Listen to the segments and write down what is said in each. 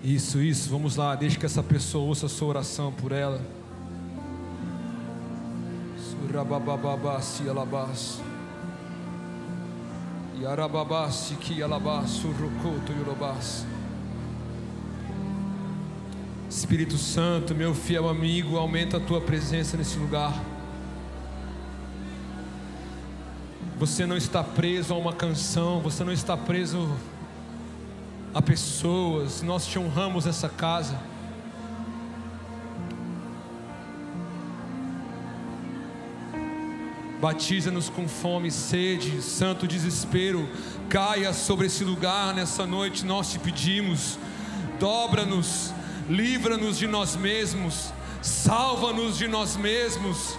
Isso, vamos lá, deixa que essa pessoa ouça a sua oração por ela. Surabababasi alabas. Yarababasi ki alabas, surrocoto yolobas. Espírito Santo, meu fiel amigo, aumenta a tua presença nesse lugar. Você não está preso a uma canção, você não está preso a pessoas. Nós te honramos essa casa. Batiza-nos com fome e sede. Santo desespero caia sobre esse lugar nessa noite. Nós te pedimos, dobra-nos, livra-nos de nós mesmos, salva-nos de nós mesmos,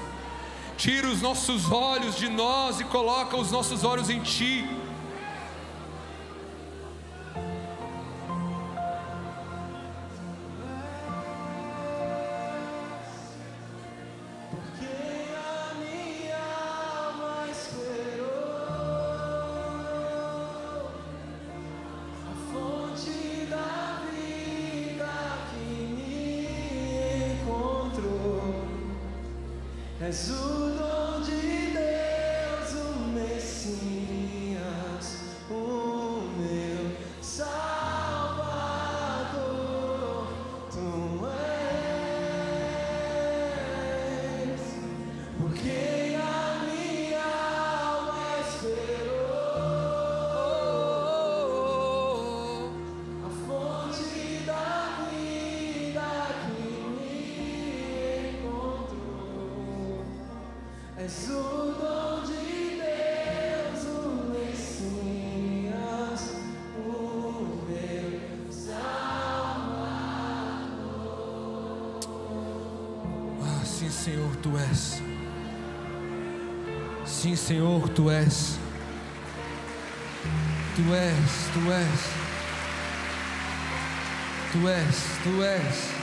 tira os nossos olhos de nós e coloca os nossos olhos em Ti. És o dom de Deus, o Messias, o meu Salvador. Tu és, porque a minha alma esperou a fonte da vida que me encontrou. És o dom de Deus, o Messias, o meu Salvador. Ah, sim, Senhor, Tu és. Sim, Senhor, Tu és. Tu és, Tu és. Tu és, Tu és.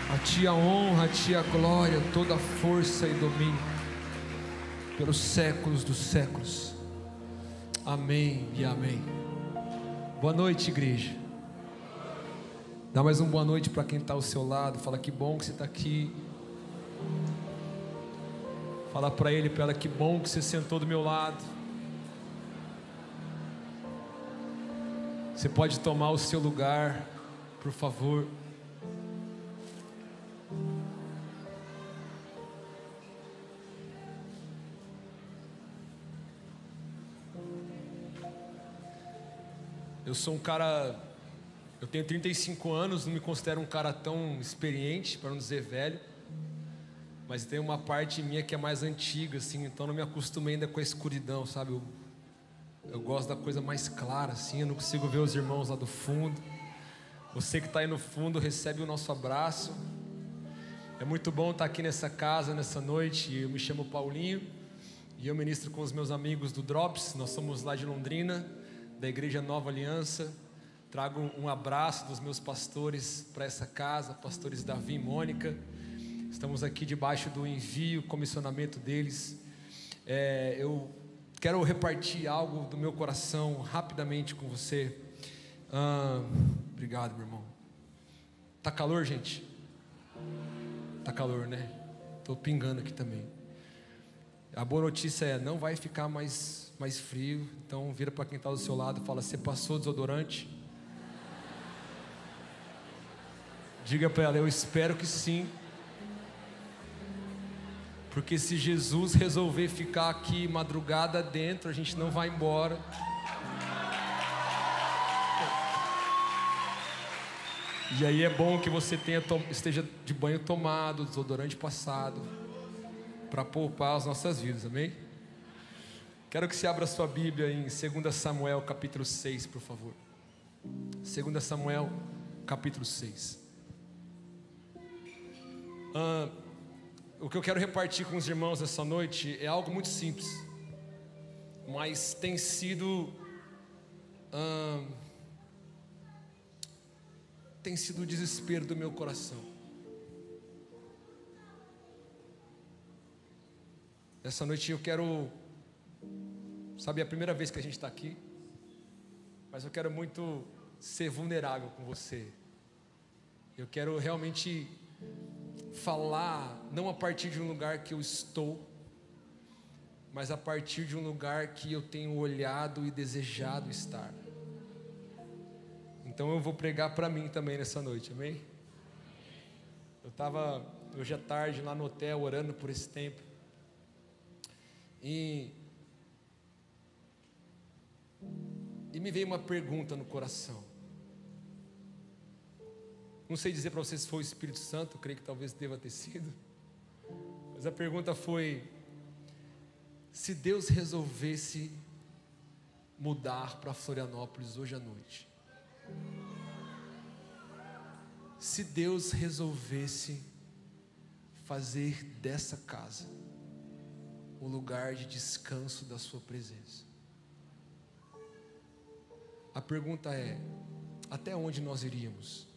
A Ti a honra, a Ti a glória, toda a força e domínio, pelos séculos dos séculos. Amém e amém. Boa noite, igreja. Dá mais um boa noite para quem está ao seu lado. Fala que bom que você está aqui. Fala para ele, para ela, que bom que você sentou do meu lado. Você pode tomar o seu lugar, por favor. Eu sou um cara, eu tenho 35 anos, não me considero um cara tão experiente, para não dizer velho, mas tem uma parte minha que é mais antiga, assim, então não me acostumei ainda com a escuridão, sabe? Eu gosto da coisa mais clara, assim, eu não consigo ver os irmãos lá do fundo. Você que está aí no fundo, recebe o nosso abraço. É muito bom estar aqui nessa casa, nessa noite. Eu me chamo Paulinho e eu ministro com os meus amigos do Drops. Nós somos lá de Londrina, da Igreja Nova Aliança. Trago um abraço dos meus pastores para essa casa, pastores Davi e Mônica. Estamos aqui debaixo do envio, comissionamento deles. Eu quero repartir algo do meu coração rapidamente com você. Obrigado, meu irmão. Tá calor, gente? Tá calor, né? Tô pingando aqui também. A boa notícia é, não vai ficar mais frio. Então vira para quem está do seu lado e fala: você passou desodorante? Diga para ela: eu espero que sim. Porque se Jesus resolver ficar aqui madrugada dentro, a gente não vai embora. E aí é bom que você esteja de banho tomado, desodorante passado, para poupar as nossas vidas, amém? Quero que você abra sua Bíblia em 2 Samuel capítulo 6, por favor. 2 Samuel capítulo 6. O que eu quero repartir com os irmãos essa noite é algo muito simples, mas tem sido o desespero do meu coração. Essa noite eu quero Sabe, é a primeira vez que a gente está aqui, mas eu quero muito ser vulnerável com você. Eu quero realmente falar, não a partir de um lugar que eu estou, mas a partir de um lugar que eu tenho olhado e desejado estar. Então eu vou pregar para mim também nessa noite, amém? Eu estava hoje à tarde lá no hotel orando por esse tempo, e me veio uma pergunta no coração. Não sei dizer para vocês se foi o Espírito Santo, creio que talvez deva ter sido, mas a pergunta foi: se Deus resolvesse mudar para Florianópolis hoje à noite, se Deus resolvesse fazer dessa casa o lugar de descanso da sua presença, a pergunta é: até onde nós iríamos?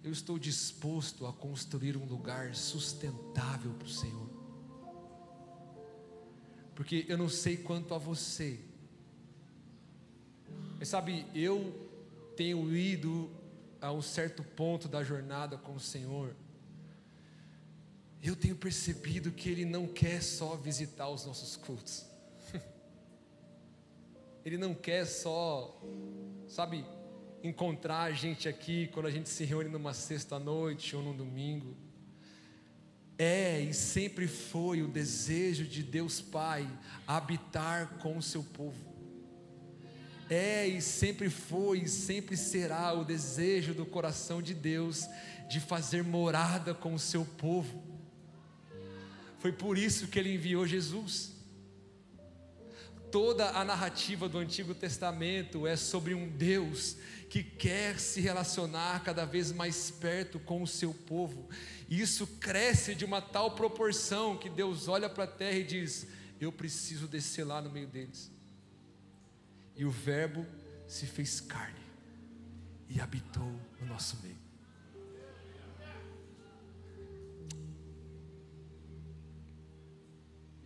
Eu estou disposto a construir um lugar sustentável para o Senhor, porque eu não sei quanto a você, mas sabe, eu tenho ido a um certo ponto da jornada com o Senhor, eu tenho percebido que Ele não quer só visitar os nossos cultos, Ele não quer só, sabe, encontrar a gente aqui quando a gente se reúne numa sexta-noite ou num domingo. É e sempre foi o desejo de Deus Pai habitar com o seu povo. É e sempre foi e sempre será o desejo do coração de Deus de fazer morada com o seu povo. Foi por isso que Ele enviou Jesus. Toda a narrativa do Antigo Testamento é sobre um Deus que quer se relacionar cada vez mais perto com o seu povo. E isso cresce de uma tal proporção que Deus olha para a terra e diz: eu preciso descer lá no meio deles. E o Verbo se fez carne e habitou no nosso meio.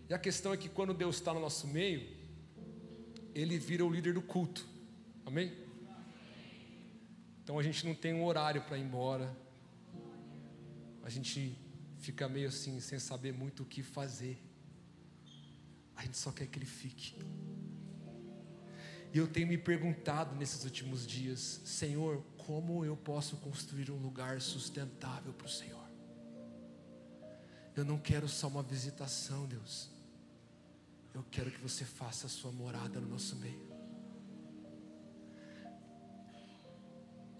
E a questão é que quando Deus está no nosso meio, Ele vira o líder do culto, amém? Então a gente não tem um horário para ir embora, a gente fica meio assim, sem saber muito o que fazer, a gente só quer que Ele fique. E eu tenho me perguntado nesses últimos dias: Senhor, como eu posso construir um lugar sustentável para o Senhor? Eu não quero só uma visitação, Deus, eu quero que você faça a sua morada no nosso meio.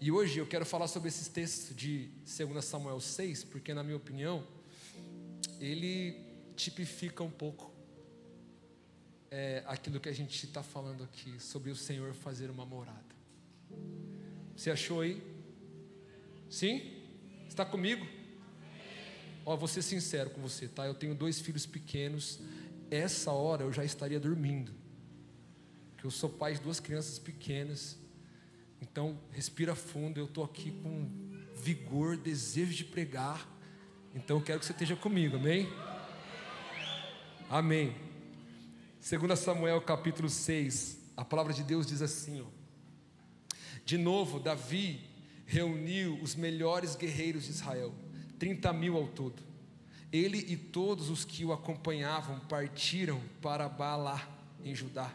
E hoje eu quero falar sobre esses textos de 2 Samuel 6, porque na minha opinião, ele tipifica um pouco aquilo que a gente está falando aqui, sobre o Senhor fazer uma morada. Você achou aí? Sim? Está comigo? Ó, vou ser sincero com você, tá? Eu tenho 2 filhos pequenos. Essa hora eu já estaria dormindo, porque eu sou pai de 2 crianças pequenas. Então respira fundo, eu estou aqui com vigor, desejo de pregar. Então eu quero que você esteja comigo, amém? Amém. 2 Samuel capítulo 6, a palavra de Deus diz assim, ó: de novo Davi reuniu os melhores guerreiros de Israel, 30.000 ao todo. Ele e todos os que o acompanhavam partiram para Baalá, em Judá,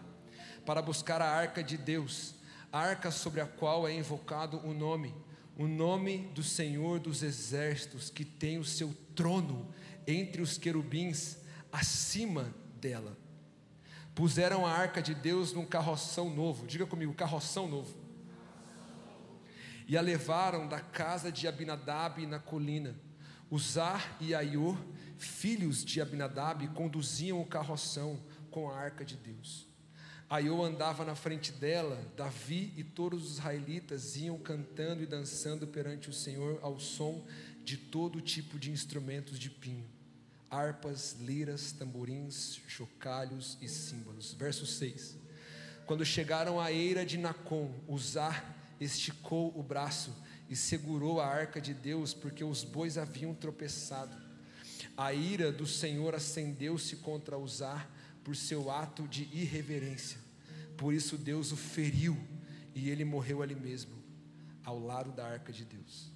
para buscar a arca de Deus, a arca sobre a qual é invocado o nome do Senhor dos exércitos, que tem o seu trono entre os querubins acima dela. Puseram a arca de Deus num carroção novo, diga comigo, carroção novo, e a levaram da casa de Abinadab na colina. Uzá e Aiô, filhos de Abinadab, conduziam o carroção com a arca de Deus. Aiô andava na frente dela. Davi e todos os israelitas iam cantando e dançando perante o Senhor ao som de todo tipo de instrumentos de pinho, harpas, liras, tamborins, chocalhos e símbolos. Verso 6. Quando chegaram à eira de Nacon, Uzá esticou o braço e segurou a arca de Deus, porque os bois haviam tropeçado. A ira do Senhor acendeu-se contra Uzá, por seu ato de irreverência. Por isso Deus o feriu e ele morreu ali mesmo, ao lado da arca de Deus.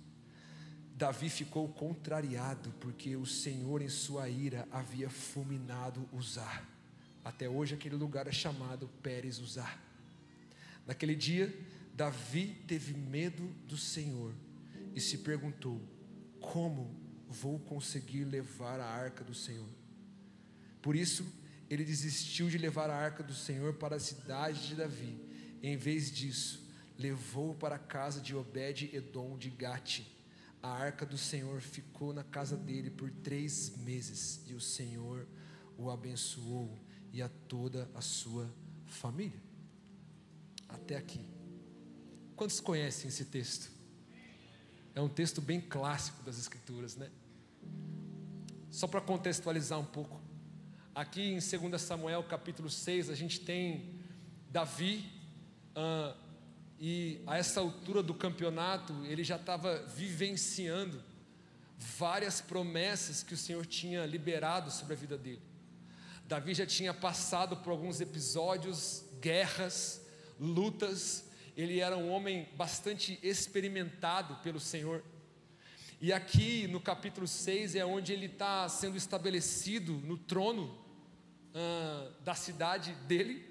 Davi ficou contrariado porque o Senhor em sua ira havia fulminado Uzá. Até hoje aquele lugar é chamado Pérez Uzá. Naquele dia Davi teve medo do Senhor e se perguntou: como vou conseguir levar a arca do Senhor? Por isso ele desistiu de levar a arca do Senhor para a cidade de Davi. Em vez disso, levou para a casa de Obed-edom de Gate. A arca do Senhor ficou na casa dele por 3 meses, e o Senhor o abençoou e a toda a sua família. Até aqui. Quantos conhecem esse texto? É um texto bem clássico das Escrituras, né? Só para contextualizar um pouco, aqui em 2 Samuel capítulo 6, a gente tem Davi, e a essa altura do campeonato, ele já estava vivenciando várias promessas que o Senhor tinha liberado sobre a vida dele. Davi já tinha passado por alguns episódios, guerras, lutas. Ele era um homem bastante experimentado pelo Senhor. E aqui no capítulo 6 é onde ele está sendo estabelecido no trono da cidade dele.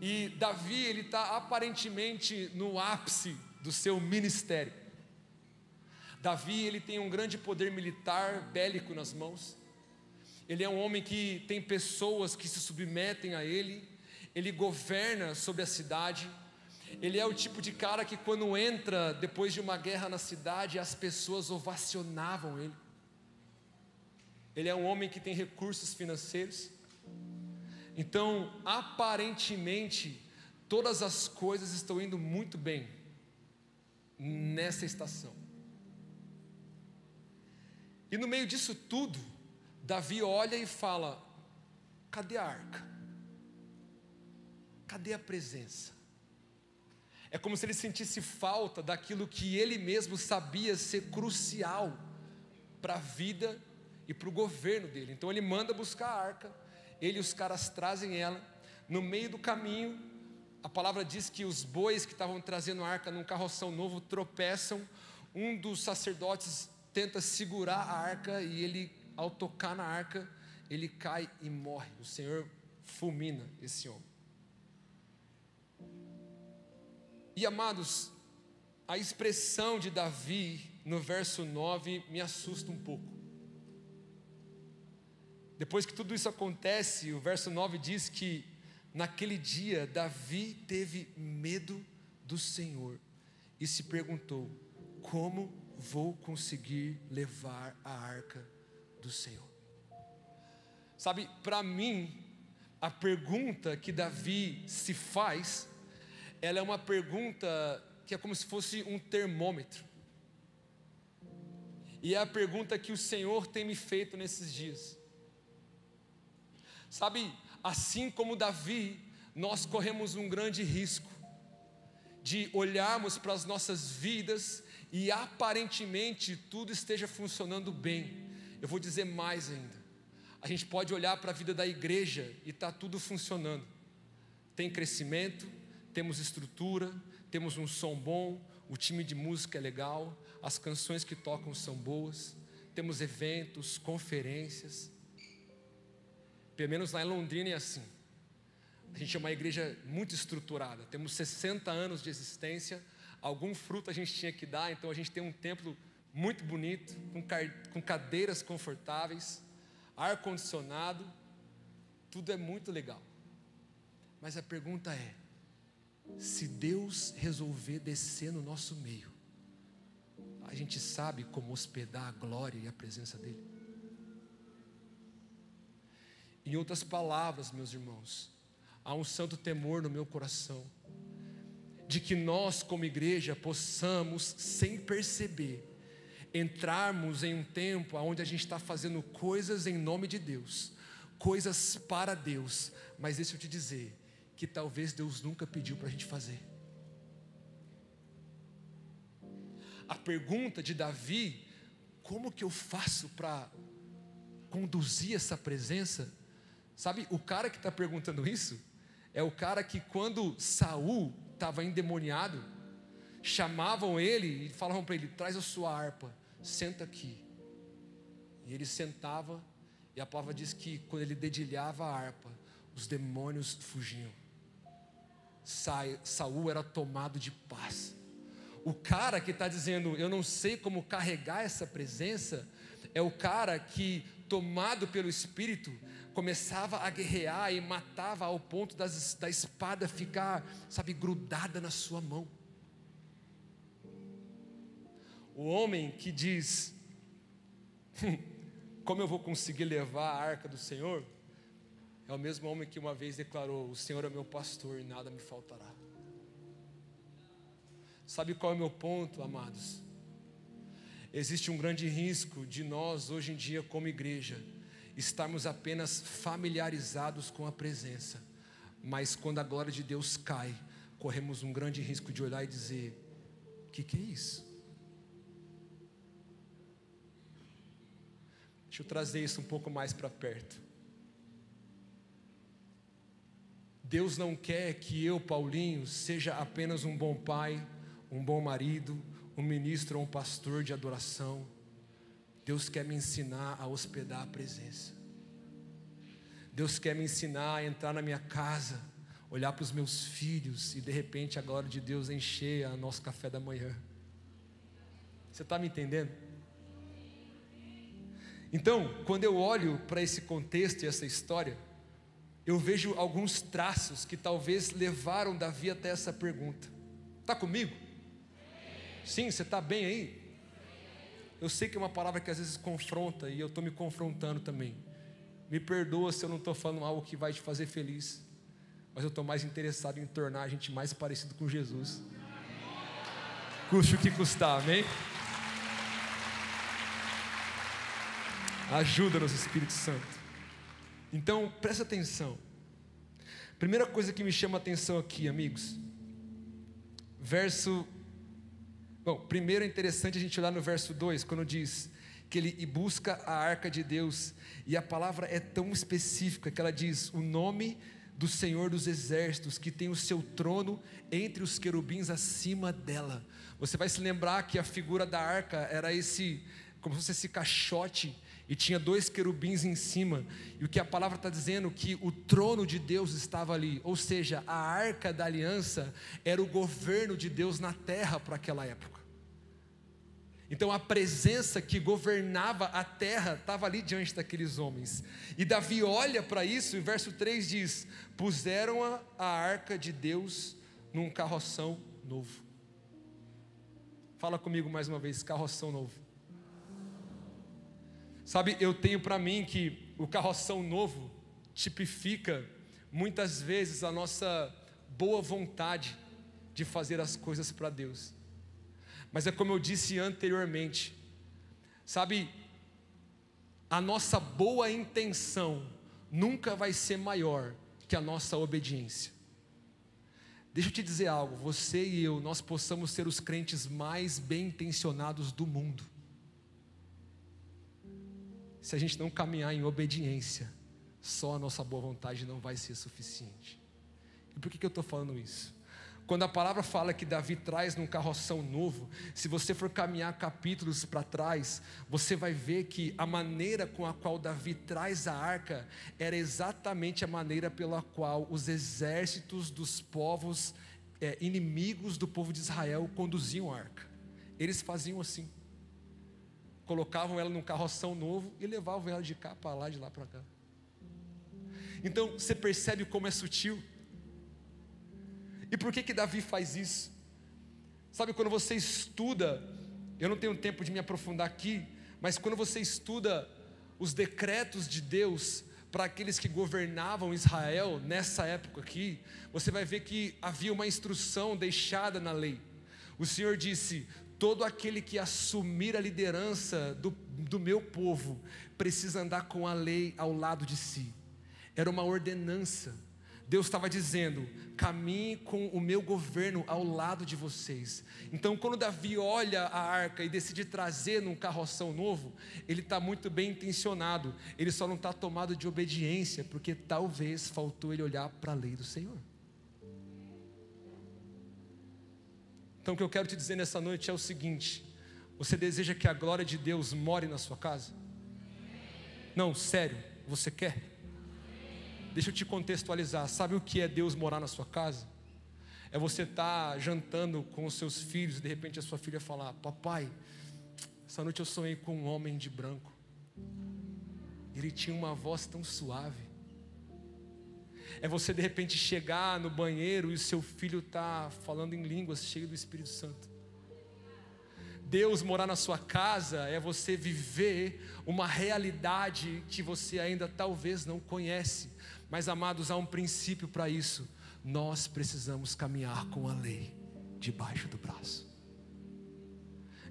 E Davi, ele está aparentemente no ápice do seu ministério. Davi, ele tem um grande poder militar, bélico nas mãos. Ele é um homem que tem pessoas que se submetem a ele. Ele governa sobre a cidade. Ele é o tipo de cara que quando entra depois de uma guerra na cidade, as pessoas ovacionavam ele. Ele é um homem que tem recursos financeiros. Então, aparentemente, todas as coisas estão indo muito bem nessa estação. E no meio disso tudo, Davi olha e fala: cadê a arca? Cadê a presença? É como se ele sentisse falta daquilo que ele mesmo sabia ser crucial para a vida e para o governo dele. Então ele manda buscar a arca, ele e os caras trazem ela. No meio do caminho, a palavra diz que os bois que estavam trazendo a arca num carroção novo tropeçam. Um dos sacerdotes tenta segurar a arca e ele, ao tocar na arca, ele cai e morre. O Senhor fulmina esse homem. E amados, a expressão de Davi no verso 9 me assusta um pouco. Depois que tudo isso acontece, o verso 9 diz que naquele dia Davi teve medo do Senhor e se perguntou: como vou conseguir levar a arca do Senhor? Sabe, para mim, a pergunta que Davi se faz, ela é uma pergunta que é como se fosse um termômetro. E é a pergunta que o Senhor tem me feito nesses dias. Sabe, assim como Davi, nós corremos um grande risco de olharmos para as nossas vidas e aparentemente tudo esteja funcionando bem. Eu vou dizer mais ainda. A gente pode olhar para a vida da igreja e está tudo funcionando. Tem crescimento, temos estrutura, temos um som bom, o time de música é legal, as canções que tocam são boas, temos eventos, conferências. Pelo menos lá em Londrina é assim. A gente é uma igreja muito estruturada, temos 60 anos de existência, algum fruto a gente tinha que dar, então a gente tem um templo muito bonito, com cadeiras confortáveis, ar-condicionado, tudo é muito legal. Mas a pergunta é: se Deus resolver descer no nosso meio, a gente sabe como hospedar a glória e a presença dEle? Em outras palavras, meus irmãos, há um santo temor no meu coração, de que nós como igreja possamos, sem perceber, entrarmos em um tempo onde a gente está fazendo coisas em nome de Deus, coisas para Deus, mas deixa eu te dizer, que talvez Deus nunca pediu para a gente fazer. A pergunta de Davi: como que eu faço para conduzir essa presença? Sabe, o cara que está perguntando isso é o cara que, quando Saul estava endemoniado, chamavam ele e falavam para ele: traz a sua harpa, senta aqui. E ele sentava, e a palavra diz que quando ele dedilhava a harpa, os demônios fugiam. Saul era tomado de paz. O cara que está dizendo: eu não sei como carregar essa presença, é o cara que, tomado pelo Espírito, começava a guerrear e matava ao ponto da espada ficar, sabe, grudada na sua mão. O homem que diz: como eu vou conseguir levar a arca do Senhor? É o mesmo homem que uma vez declarou: o Senhor é meu pastor e nada me faltará. Sabe qual é o meu ponto, amados? Existe um grande risco de nós, hoje em dia, como igreja, estarmos apenas familiarizados com a presença, mas quando a glória de Deus cai, corremos um grande risco de olhar e dizer: o que é isso? Deixa eu trazer isso um pouco mais para perto. Deus não quer que eu, Paulinho, seja apenas um bom pai, um bom marido, um ministro ou um pastor de adoração. Deus quer me ensinar a hospedar a presença. Deus quer me ensinar a entrar na minha casa, olhar para os meus filhos e de repente a glória de Deus encher o nosso café da manhã. Você está me entendendo? Então, quando eu olho para esse contexto e essa história, eu vejo alguns traços que talvez levaram Davi até essa pergunta. Está comigo? Sim, você está bem aí? Eu sei que é uma palavra que às vezes confronta, e eu estou me confrontando também. Me perdoa se eu não estou falando algo que vai te fazer feliz, mas eu estou mais interessado em tornar a gente mais parecido com Jesus. Custe o que custar, amém? Ajuda-nos, Espírito Santo. Então, presta atenção. Primeira coisa que me chama a atenção aqui, amigos. Primeiro é interessante a gente olhar no verso 2, quando diz que ele busca a arca de Deus. E a palavra é tão específica que ela diz: o nome do Senhor dos Exércitos, que tem o seu trono entre os querubins acima dela. Você vai se lembrar que a figura da arca era como se fosse esse caixote, e tinha 2 querubins em cima, e o que a palavra está dizendo, que o trono de Deus estava ali, ou seja, a arca da aliança era o governo de Deus na terra para aquela época. Então a presença que governava a terra estava ali diante daqueles homens, e Davi olha para isso, e verso 3 diz: puseram a arca de Deus num carroção novo. Fala comigo mais uma vez: carroção novo. Sabe, eu tenho para mim que o carroção novo tipifica muitas vezes a nossa boa vontade de fazer as coisas para Deus. Mas é como eu disse anteriormente, sabe, a nossa boa intenção nunca vai ser maior que a nossa obediência. Deixa eu te dizer algo, você e eu, nós possamos ser os crentes mais bem intencionados do mundo. Se a gente não caminhar em obediência, só a nossa boa vontade não vai ser suficiente. E por que eu estou falando isso? Quando a palavra fala que Davi traz num carroção novo, se você for caminhar capítulos para trás, você vai ver que a maneira com a qual Davi traz a arca era exatamente a maneira pela qual os exércitos dos povos inimigos do povo de Israel conduziam a arca. Eles faziam assim. Colocavam ela num carroção novo e levavam ela de cá para lá, de lá para cá. Então você percebe como é sutil. E por que Davi faz isso? Sabe, quando você estuda, eu não tenho tempo de me aprofundar aqui, mas quando você estuda os decretos de Deus para aqueles que governavam Israel nessa época aqui, você vai ver que havia uma instrução deixada na lei. O Senhor disse: todo aquele que assumir a liderança do meu povo precisa andar com a lei ao lado de si. Era uma ordenança. Deus estava dizendo: caminhe com o meu governo ao lado de vocês. Então, quando Davi olha a arca e decide trazer num carroção novo, ele está muito bem intencionado, ele só não está tomado de obediência, porque talvez faltou ele olhar para a lei do Senhor. Então, o que eu quero te dizer nessa noite é o seguinte: você deseja que a glória de Deus more na sua casa? Não, sério, você quer? Deixa eu te contextualizar. Sabe o que é Deus morar na sua casa? É você estar jantando com os seus filhos e de repente a sua filha falar: papai, essa noite eu sonhei com um homem de branco, ele tinha uma voz tão suave. É você de repente chegar no banheiro e o seu filho está falando em línguas, cheio do Espírito Santo. Deus morar na sua casa é você viver uma realidade que você ainda talvez não conhece. Mas, amados, há um princípio para isso: nós precisamos caminhar com a lei debaixo do braço.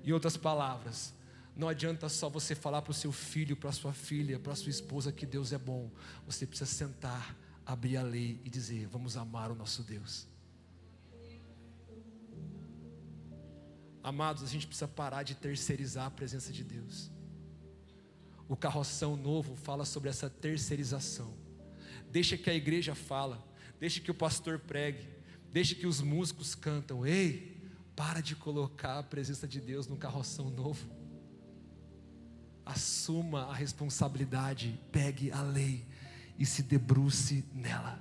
Em outras palavras, não adianta só você falar para o seu filho, para a sua filha, para a sua esposa que Deus é bom. Você precisa sentar, abrir a lei e dizer: vamos amar o nosso Deus. Amados, a gente precisa parar de terceirizar a presença de Deus. O carroção novo fala sobre essa terceirização. Deixa que a igreja fala, deixa que o pastor pregue, deixa que os músicos cantam. Ei, para de colocar a presença de Deus no carroção novo. Assuma a responsabilidade, pegue a lei e se debruce nela.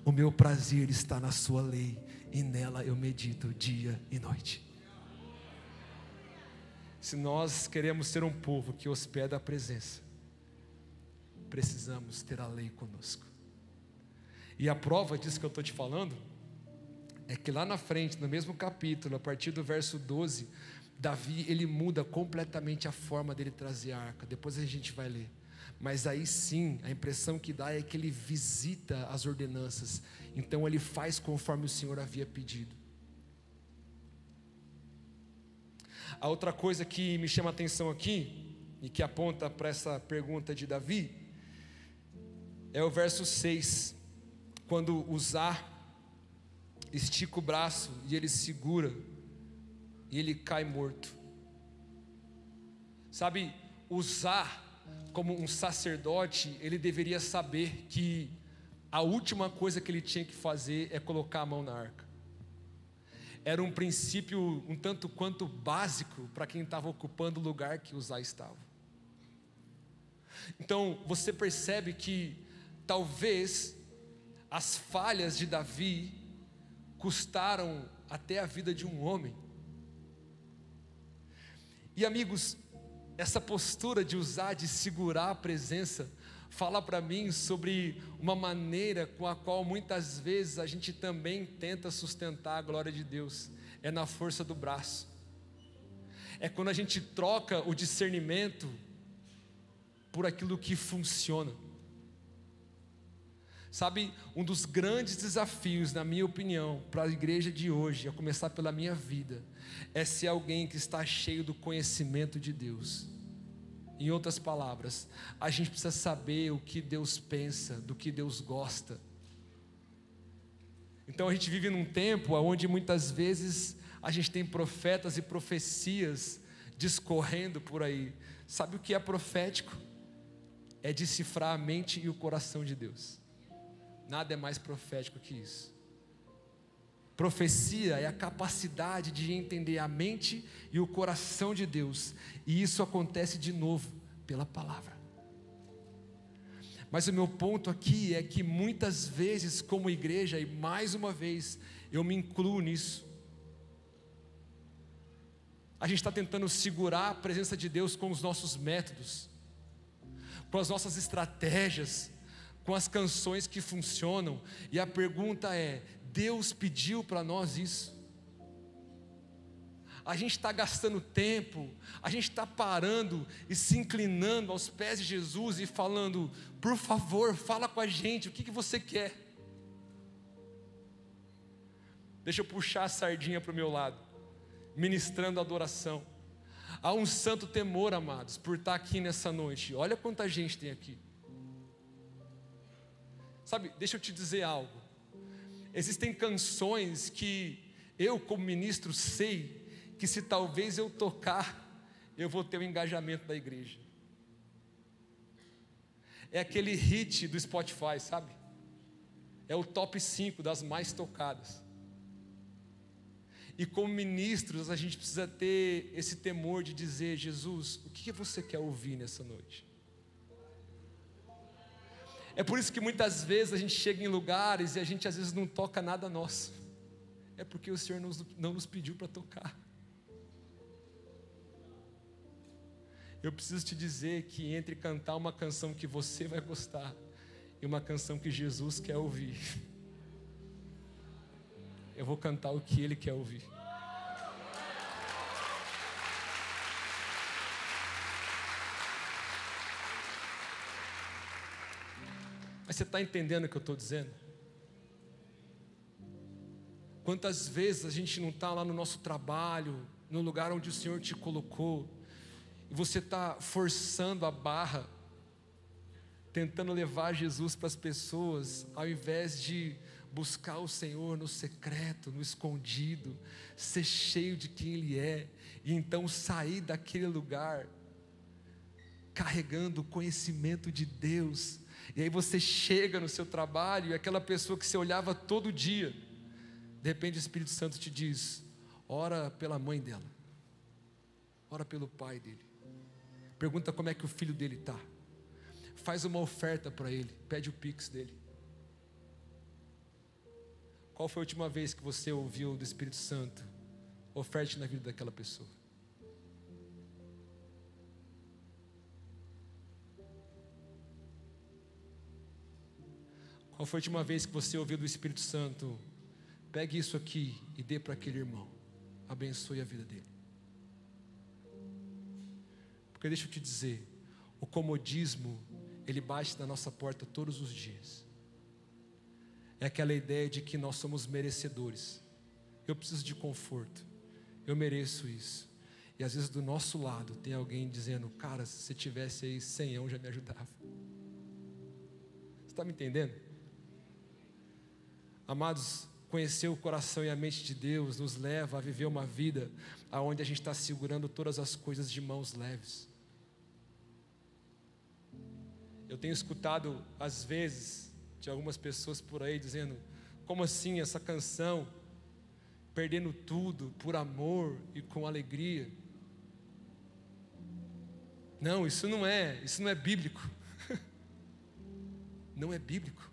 O meu prazer está na sua lei e nela eu medito dia e noite. Se nós queremos ser um povo que hospeda a presença, precisamos ter a lei conosco. E a prova disso que eu estou te falando é que lá na frente, no mesmo capítulo, a partir do verso 12, Davi, ele muda completamente a forma dele trazer a arca. Depois a gente vai ler. Mas aí sim, a impressão que dá é que ele visita as ordenanças. Então ele faz conforme o Senhor havia pedido. A outra coisa que me chama a atenção aqui, e que aponta para essa pergunta de Davi, é o verso 6, quando Uzá estica o braço e ele segura, e ele cai morto. Sabe, Uzá, como um sacerdote, ele deveria saber que a última coisa que ele tinha que fazer é colocar a mão na arca. Era um princípio um tanto quanto básico para quem estava ocupando o lugar que Uzá estava. Então você percebe que talvez as falhas de Davi custaram até a vida de um homem. E amigos, essa postura de Uzá, de segurar a presença, fala para mim sobre uma maneira com a qual muitas vezes a gente também tenta sustentar a glória de Deus. É na força do braço. É quando a gente troca o discernimento por aquilo que funciona. Sabe, um dos grandes desafios, na minha opinião, para a igreja de hoje, a começar pela minha vida, é ser alguém que está cheio do conhecimento de Deus. Em outras palavras, a gente precisa saber o que Deus pensa, do que Deus gosta. Então a gente vive num tempo onde muitas vezes a gente tem profetas e profecias discorrendo por aí. Sabe o que é profético? É decifrar a mente e o coração de Deus. Nada é mais profético que isso. Profecia é a capacidade de entender a mente e o coração de Deus. E isso acontece de novo pela palavra. Mas o meu ponto aqui é que muitas vezes como igreja, e mais uma vez eu me incluo nisso, a gente está tentando segurar a presença de Deus com os nossos métodos, com as nossas estratégias, com as canções que funcionam. E a pergunta é: Deus pediu para nós isso? A gente está gastando tempo, a gente está parando e se inclinando aos pés de Jesus e falando: por favor, fala com a gente, o que você quer? Deixa eu puxar a sardinha para o meu lado, ministrando adoração. Há um santo temor, amados, por estar aqui nessa noite. Olha quanta gente tem aqui. Sabe, deixa eu te dizer algo. existem canções que eu, como ministro, sei que se talvez eu tocar, eu vou ter o engajamento da igreja. É aquele hit do Spotify, sabe? É o top 5 das mais tocadas. E como ministros, a gente precisa ter esse temor de dizer: Jesus, o que você quer ouvir nessa noite? É por isso que muitas vezes a gente chega em lugares e a gente às vezes não toca nada nosso. É porque o Senhor não nos pediu para tocar. Eu preciso te dizer que entre cantar uma canção que você vai gostar e uma canção que Jesus quer ouvir, eu vou cantar o que Ele quer ouvir. Mas você está entendendo o que eu estou dizendo? Quantas vezes a gente não está lá no nosso trabalho, no lugar onde o Senhor te colocou, e você está forçando a barra, tentando levar Jesus para as pessoas, ao invés de buscar o Senhor no secreto, no escondido, ser cheio de quem Ele é, e então sair daquele lugar, carregando o conhecimento de Deus. E aí você chega no seu trabalho, e aquela pessoa que você olhava todo dia, de repente o Espírito Santo te diz: ora pela mãe dela, ora pelo pai dele, pergunta como é que o filho dele está, faz uma oferta para ele, pede o Pix dele. Qual foi a última vez que você ouviu do Espírito Santo: oferte na vida daquela pessoa? Qual foi a última vez que você ouviu do Espírito Santo: pegue isso aqui e dê para aquele irmão, abençoe a vida dele? Porque deixa eu te dizer, o comodismo, ele bate na nossa porta todos os dias. É aquela ideia de que nós somos merecedores. Eu preciso de conforto, eu mereço isso. E às vezes do nosso lado tem alguém dizendo: cara, se você tivesse aí 100 já me ajudava. Você está me entendendo? Amados, conhecer o coração e a mente de Deus nos leva a viver uma vida onde a gente está segurando todas as coisas de mãos leves. Eu tenho escutado às vezes de algumas pessoas por aí dizendo: como assim essa canção, perdendo tudo por amor e com alegria? Não, isso não é bíblico. Não é bíblico.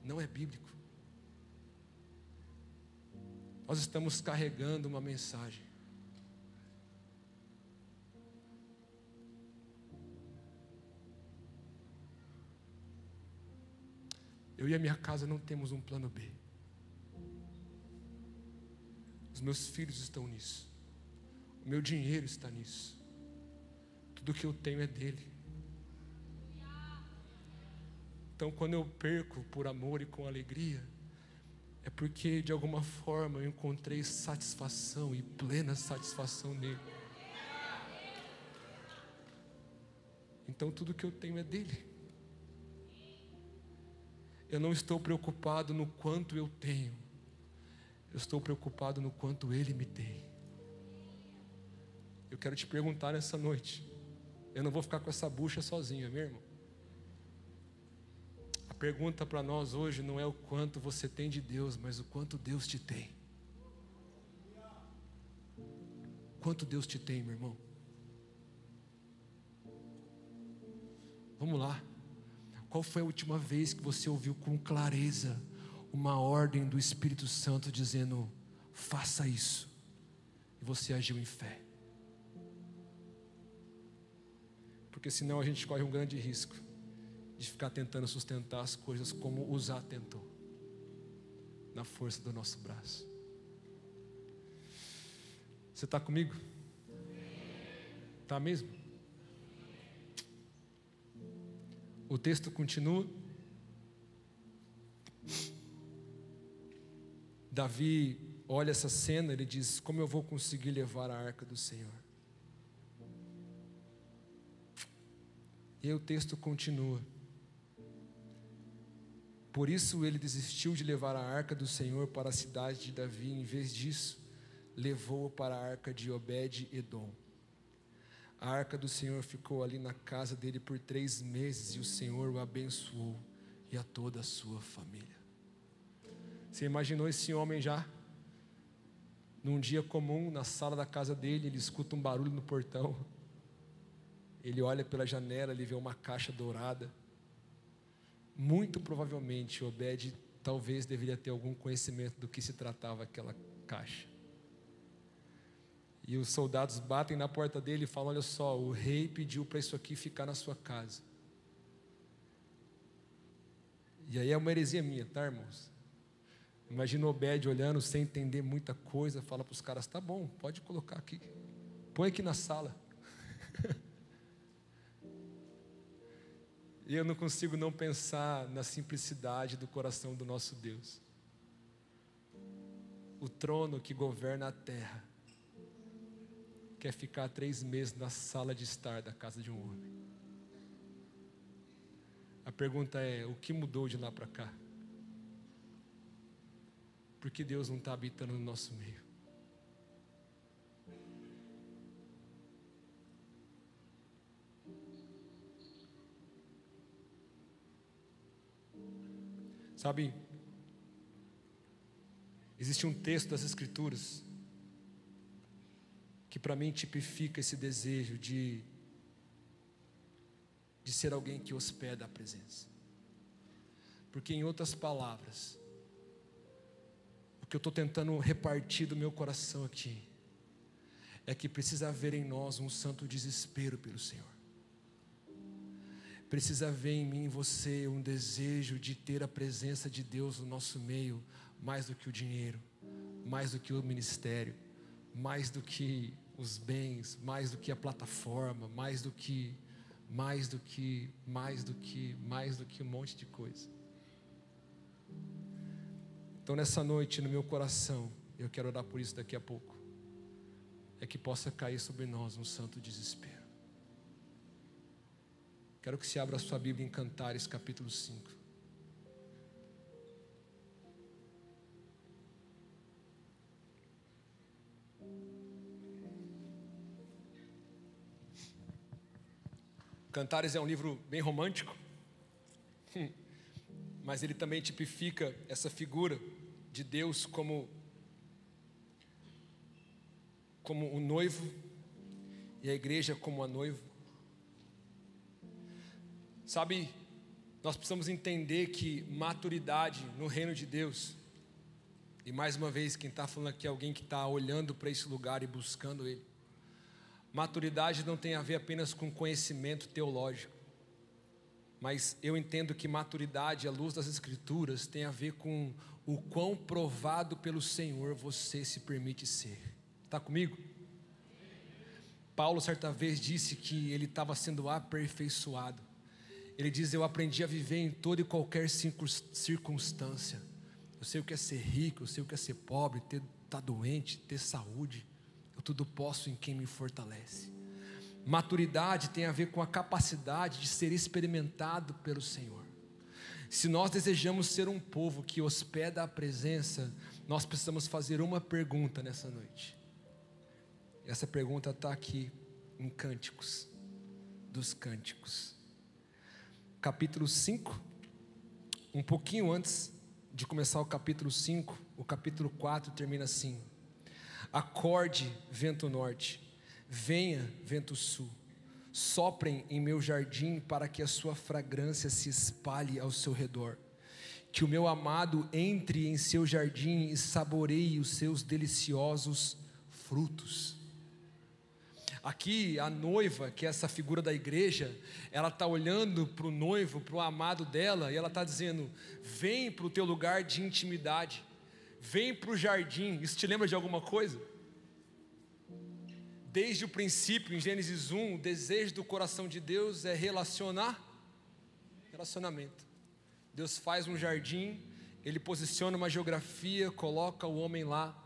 Não é bíblico. Nós estamos carregando uma mensagem. Eu e a minha casa não temos um plano B. Os meus filhos estão nisso. O meu dinheiro está nisso. Tudo que eu tenho é dele. Então, quando eu perco por amor e com alegria, é porque de alguma forma eu encontrei satisfação e plena satisfação nele. Então tudo que eu tenho é dele. Eu não estou preocupado no quanto eu tenho, eu estou preocupado no quanto ele me tem. Eu quero te perguntar nessa noite, eu não vou ficar com essa bucha sozinho, meu irmão. A pergunta para nós hoje não é o quanto você tem de Deus, mas o quanto Deus te tem. Quanto Deus te tem, meu irmão? Vamos lá. Qual foi a última vez que você ouviu com clareza uma ordem do Espírito Santo dizendo: faça isso, e você agiu em fé? Porque senão a gente corre um grande risco de ficar tentando sustentar as coisas como Uzá tentou, na força do nosso braço. Você está comigo? Está mesmo? O texto continua. Davi olha essa cena, ele diz: como eu vou conseguir levar a arca do Senhor? E aí o texto continua. Por isso ele desistiu de levar a arca do Senhor para a cidade de Davi. Em vez disso, levou-a para a arca de Obed-edom. A arca do Senhor ficou ali na casa dele por 3 meses, e o Senhor o abençoou e a toda a sua família. Você imaginou esse homem já? Num dia comum, na sala da casa dele, ele escuta um barulho no portão. Ele olha pela janela, ele vê uma caixa dourada. Muito provavelmente, Obed talvez deveria ter algum conhecimento do que se tratava aquela caixa. E os soldados batem na porta dele e falam: olha só, o rei pediu para isso aqui ficar na sua casa. E aí é uma heresia minha, tá, irmãos? Imagina o Obed olhando sem entender muita coisa, fala para os caras: tá bom, pode colocar aqui, põe aqui na sala. E eu não consigo não pensar na simplicidade do coração do nosso Deus. O trono que governa a terra quer ficar 3 meses na sala de estar da casa de um homem. A pergunta é: o que mudou de lá para cá? Por que Deus não está habitando no nosso meio? Sabe, existe um texto das Escrituras que para mim tipifica esse desejo de ser alguém que hospeda a presença. Porque, em outras palavras, o que eu estou tentando repartir do meu coração aqui é que precisa haver em nós um santo desespero pelo Senhor. Precisa haver em mim e em você um desejo de ter a presença de Deus no nosso meio, mais do que o dinheiro, mais do que o ministério, mais do que os bens, mais do que a plataforma, mais do que um monte de coisa. Então, nessa noite, no meu coração, eu quero orar por isso daqui a pouco, é que possa cair sobre nós um santo desespero. Quero que você abra a sua Bíblia em Cantares, capítulo 5. Cantares é um livro bem romântico, mas ele também tipifica essa figura de Deus como o noivo e a igreja como a noiva. Sabe, nós precisamos entender que maturidade no reino de Deus, e mais uma vez quem está falando aqui é alguém que está olhando para esse lugar e buscando Ele. Maturidade não tem a ver apenas com conhecimento teológico, mas eu entendo que maturidade, à luz das Escrituras, tem a ver com o quão provado pelo Senhor você se permite ser. Está comigo? Paulo certa vez disse que ele estava sendo aperfeiçoado. Ele diz: eu aprendi a viver em toda e qualquer circunstância. Eu sei o que é ser rico, eu sei o que é ser pobre, estar doente, ter saúde. Eu tudo posso em quem me fortalece. Maturidade tem a ver com a capacidade de ser experimentado pelo Senhor. Se nós desejamos ser um povo que hospeda a presença, nós precisamos fazer uma pergunta nessa noite. Essa pergunta está aqui em Cânticos dos Cânticos, capítulo 5, um pouquinho antes de começar o capítulo 5, o capítulo 4 termina assim: acorde, vento norte, venha, vento sul, soprem em meu jardim para que a sua fragrância se espalhe ao seu redor, que o meu amado entre em seu jardim e saboreie os seus deliciosos frutos. Aqui a noiva, que é essa figura da igreja, ela está olhando para o noivo, para o amado dela, e ela está dizendo: vem para o teu lugar de intimidade, vem para o jardim. Isso te lembra de alguma coisa? Desde o princípio, em Gênesis 1, o desejo do coração de Deus é relacionamento. Deus faz um jardim, Ele posiciona uma geografia, coloca o homem lá,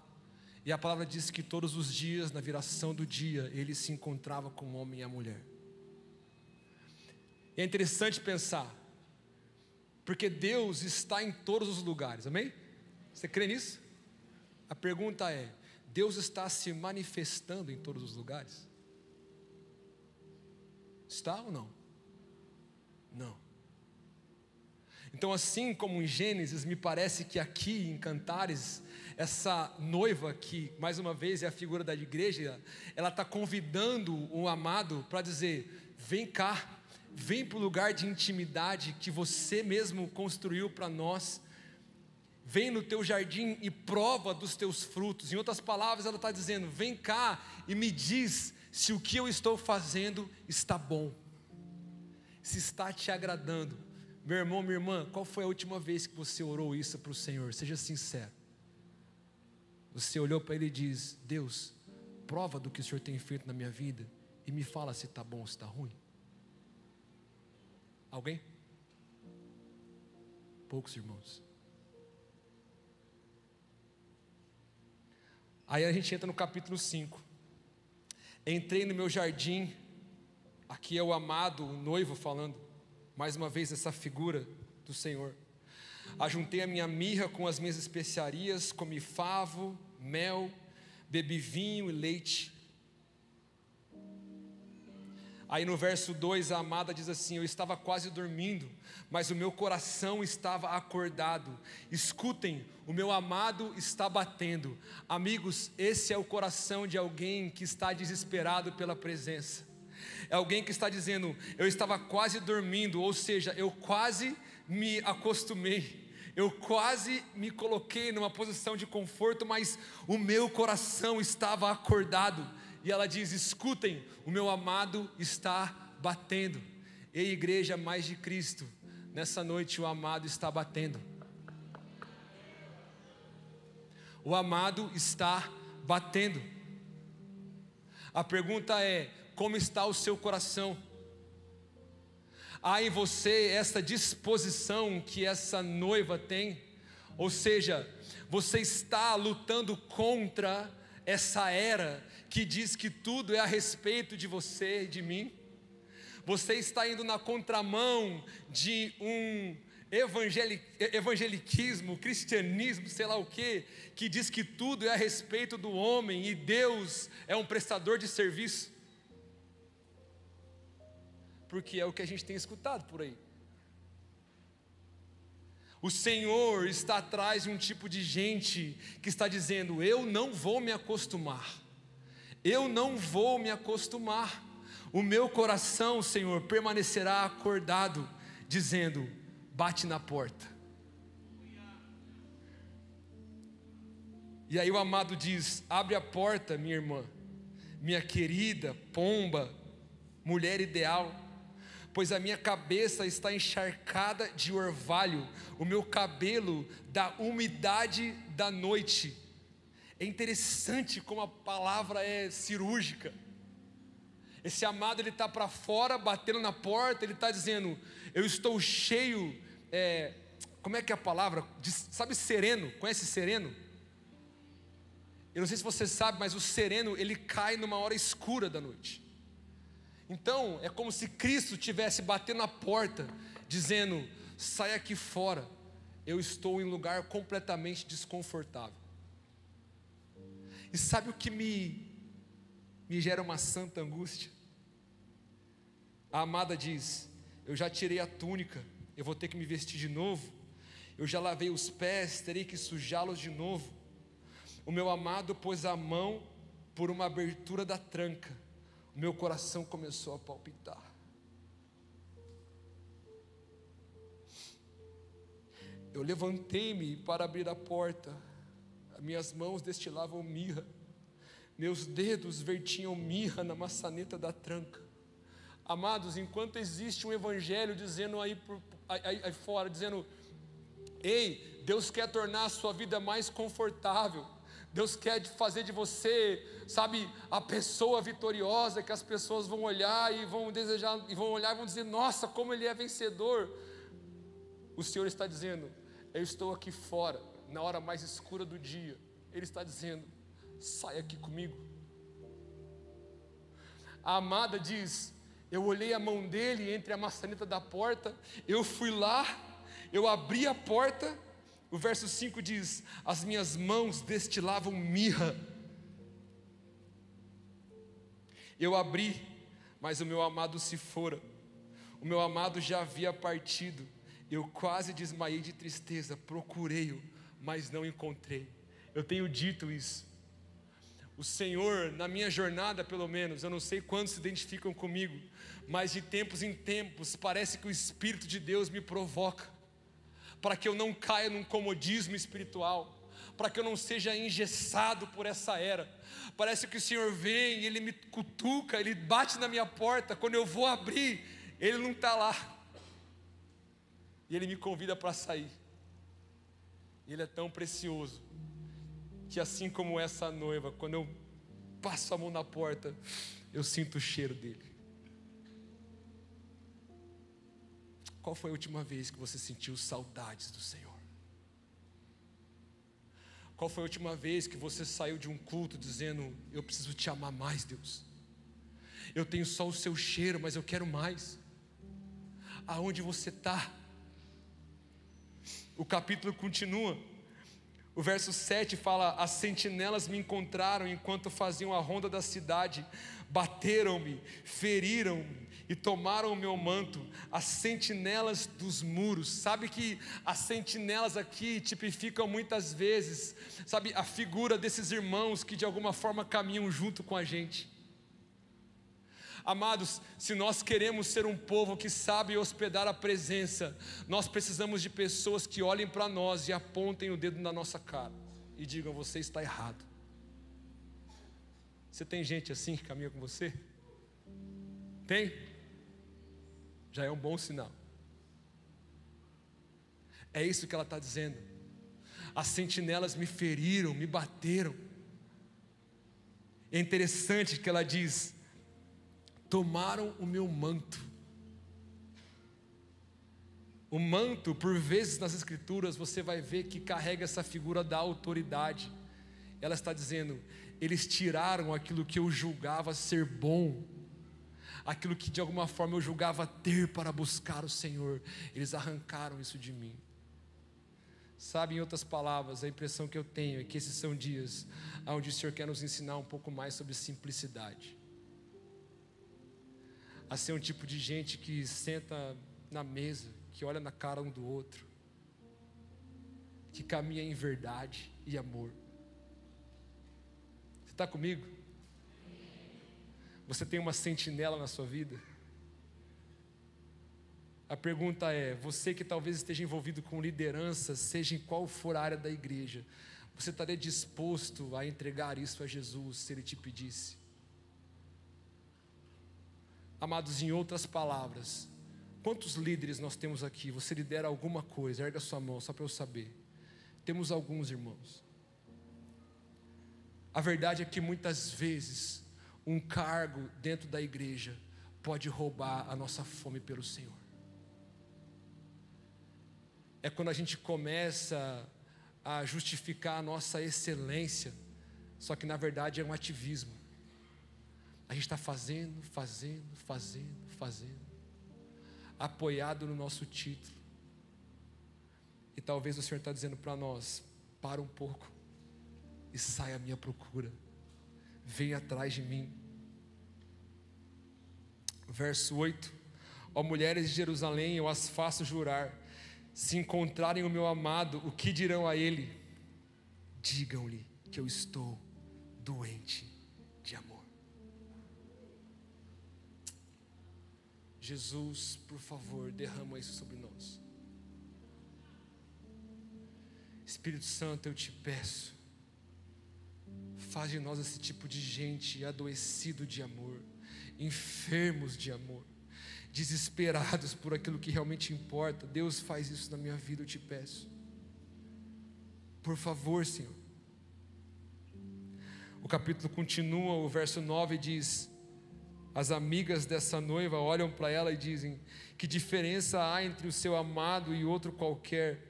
e a palavra diz que todos os dias, na viração do dia, Ele se encontrava com o homem e a mulher. É interessante pensar Porque Deus está em todos os lugares, amém? Você crê nisso? A pergunta é: Deus está se manifestando em todos os lugares? Está ou não? Não. Então, assim como em Gênesis, me parece que aqui em Cantares, essa noiva que, mais uma vez, é a figura da igreja, ela está convidando o amado para dizer: vem cá, vem para o lugar de intimidade que você mesmo construiu para nós, vem no teu jardim e prova dos teus frutos. Em outras palavras, ela está dizendo: vem cá e me diz se o que eu estou fazendo está bom, se está te agradando. Meu irmão, minha irmã, qual foi a última vez que você orou isso para o Senhor? Seja sincero. Você olhou para Ele e diz: Deus, prova do que o Senhor tem feito na minha vida e me fala se está bom ou se está ruim. Alguém? Poucos irmãos. Aí a gente entra no capítulo 5. Entrei no meu jardim. Aqui é o amado, o noivo falando. Mais uma vez essa figura do Senhor. Ajuntei a minha mirra com as minhas especiarias, comi favo, mel, bebi vinho e leite. Aí no verso 2 a amada diz assim: eu estava quase dormindo, mas o meu coração estava acordado. Escutem, o meu amado está batendo. Amigos, esse é o coração de alguém que está desesperado pela presença. É alguém que está dizendo: eu estava quase dormindo, ou seja, eu quase me acostumei, eu quase me coloquei numa posição de conforto, mas o meu coração estava acordado. E ela diz: escutem, o meu amado está batendo. Ei, igreja mais de Cristo, nessa noite o amado está batendo. O amado está batendo. A pergunta é: como está o seu coração? Há em você essa disposição que essa noiva tem? Ou seja, você está lutando contra essa era que diz que tudo é a respeito de você e de mim? Você está indo na contramão de um evangeliquismo, cristianismo, sei lá o que diz que tudo é a respeito do homem e Deus é um prestador de serviço? Porque é o que a gente tem escutado por aí. O Senhor está atrás de um tipo de gente que está dizendo: eu não vou me acostumar, eu não vou me acostumar. O meu coração, Senhor, permanecerá acordado, dizendo: bate na porta. E aí o amado diz: abre a porta, minha irmã, minha querida pomba, mulher ideal, pois a minha cabeça está encharcada de orvalho, o meu cabelo da umidade da noite. É interessante como a palavra é cirúrgica. Esse amado, ele está para fora, batendo na porta, ele está dizendo: eu estou cheio, como é que é a palavra? Sabe sereno? Conhece sereno? Eu não sei se você sabe, mas o sereno, ele cai numa hora escura da noite. Então, é como se Cristo estivesse batendo na porta, dizendo: sai aqui fora, eu estou em um lugar completamente desconfortável. E sabe o que me gera uma santa angústia? A amada diz: eu já tirei a túnica, eu vou ter que me vestir de novo, eu já lavei os pés, terei que sujá-los de novo. O meu amado pôs a mão por uma abertura da tranca, o meu coração começou a palpitar. Eu levantei-me para abrir a porta, minhas mãos destilavam mirra, meus dedos vertiam mirra na maçaneta da tranca. Amados, enquanto existe um evangelho dizendo aí fora, dizendo: ei, Deus quer tornar a sua vida mais confortável, Deus quer fazer de você, sabe, a pessoa vitoriosa, que as pessoas vão olhar e vão desejar, e vão olhar e vão dizer: nossa, como ele é vencedor. O Senhor está dizendo: eu estou aqui fora, na hora mais escura do dia. Ele está dizendo: sai aqui comigo. A amada diz: eu olhei a mão dele entre a maçaneta da porta, eu fui lá Eu abri a porta, o verso 5 diz: as minhas mãos destilavam mirra. Eu abri, mas o meu amado se fora. O meu amado já havia partido. Eu quase desmaiei de tristeza. Procurei-o, mas não encontrei. Eu tenho dito isso. O Senhor, na minha jornada pelo menos, eu não sei quantos se identificam comigo, mas de tempos em tempos, parece que o Espírito de Deus me provoca, para que eu não caia num comodismo espiritual, para que eu não seja engessado por essa era. Parece que o Senhor vem, Ele me cutuca, Ele bate na minha porta, quando eu vou abrir, Ele não está lá, e Ele me convida para sair. Ele é tão precioso, que assim como essa noiva, quando eu passo a mão na porta, eu sinto o cheiro dele. Qual foi a última vez que você sentiu saudades do Senhor? Qual foi a última vez que você saiu de um culto dizendo: eu preciso te amar mais, Deus? Eu tenho só o seu cheiro, mas eu quero mais. Aonde você está? O capítulo continua. O verso 7 fala: as sentinelas me encontraram enquanto faziam a ronda da cidade, bateram-me, feriram-me e tomaram o meu manto. As sentinelas dos muros. Sabe que as sentinelas aqui tipificam muitas vezes, sabe, a figura desses irmãos que de alguma forma caminham junto com a gente. Amados, se nós queremos ser um povo que sabe hospedar a presença, nós precisamos de pessoas que olhem para nós e apontem o dedo na nossa cara e digam: você está errado. Você tem gente assim que caminha com você? Tem? Já é um bom sinal. É isso que ela está dizendo. As sentinelas me feriram, me bateram. É interessante que ela diz: tomaram o meu manto. O manto, por vezes nas escrituras, você vai ver que carrega essa figura da autoridade. Ela está dizendo: eles tiraram aquilo que eu julgava ser bom, aquilo que de alguma forma eu julgava ter para buscar o Senhor. Eles arrancaram isso de mim. Sabe, em outras palavras, a impressão que eu tenho é que esses são dias onde o Senhor quer nos ensinar um pouco mais sobre simplicidade. A ser um tipo de gente que senta na mesa, que olha na cara um do outro, que caminha em verdade e amor. Você está comigo? Você tem uma sentinela na sua vida? A pergunta é: você que talvez esteja envolvido com liderança, seja em qual for a área da igreja, você estaria disposto a entregar isso a Jesus se Ele te pedisse? Amados, em outras palavras, quantos líderes nós temos aqui? Você lidera alguma coisa? Erga sua mão, só para eu saber. Temos alguns irmãos. A verdade é que muitas vezes um cargo dentro da igreja pode roubar a nossa fome pelo Senhor. É quando a gente começa a justificar a nossa excelência, só que na verdade é um ativismo. A gente está fazendo, apoiado no nosso título. E talvez o Senhor está dizendo para nós: para um pouco e saia à minha procura, venha atrás de mim. Verso 8: ó mulheres de Jerusalém, eu as faço jurar, se encontrarem o meu amado, o que dirão a ele? Digam-lhe que eu estou doente de amor. Jesus, por favor, derrama isso sobre nós. Espírito Santo, eu te peço, faz de nós esse tipo de gente adoecido de amor, enfermos de amor, desesperados por aquilo que realmente importa. Deus, faz isso na minha vida, eu te peço. Por favor, Senhor. O capítulo continua, o verso 9 diz: as amigas dessa noiva olham para ela e dizem: que diferença há entre o seu amado e outro qualquer?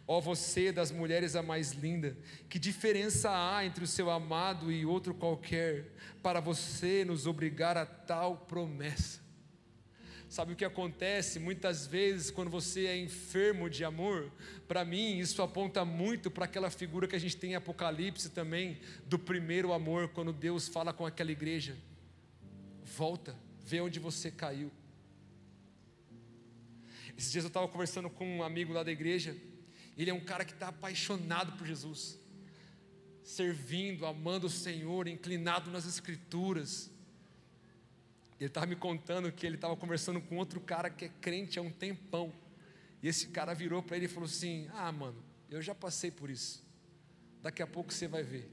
Ó você das mulheres a mais linda, que diferença há entre o seu amado e outro qualquer, para você nos obrigar a tal promessa? Sabe o que acontece muitas vezes quando você é enfermo de amor? Para mim, isso aponta muito para aquela figura que a gente tem em Apocalipse também, do primeiro amor, quando Deus fala com aquela igreja: volta, vê onde você caiu. Esses dias eu estava conversando com um amigo lá da igreja. Ele é um cara que está apaixonado por Jesus, servindo, amando o Senhor, inclinado nas Escrituras. Ele estava me contando que ele estava conversando com outro cara que é crente há um tempão. E esse cara virou para ele e falou assim: mano, eu já passei por isso. Daqui a pouco você vai ver.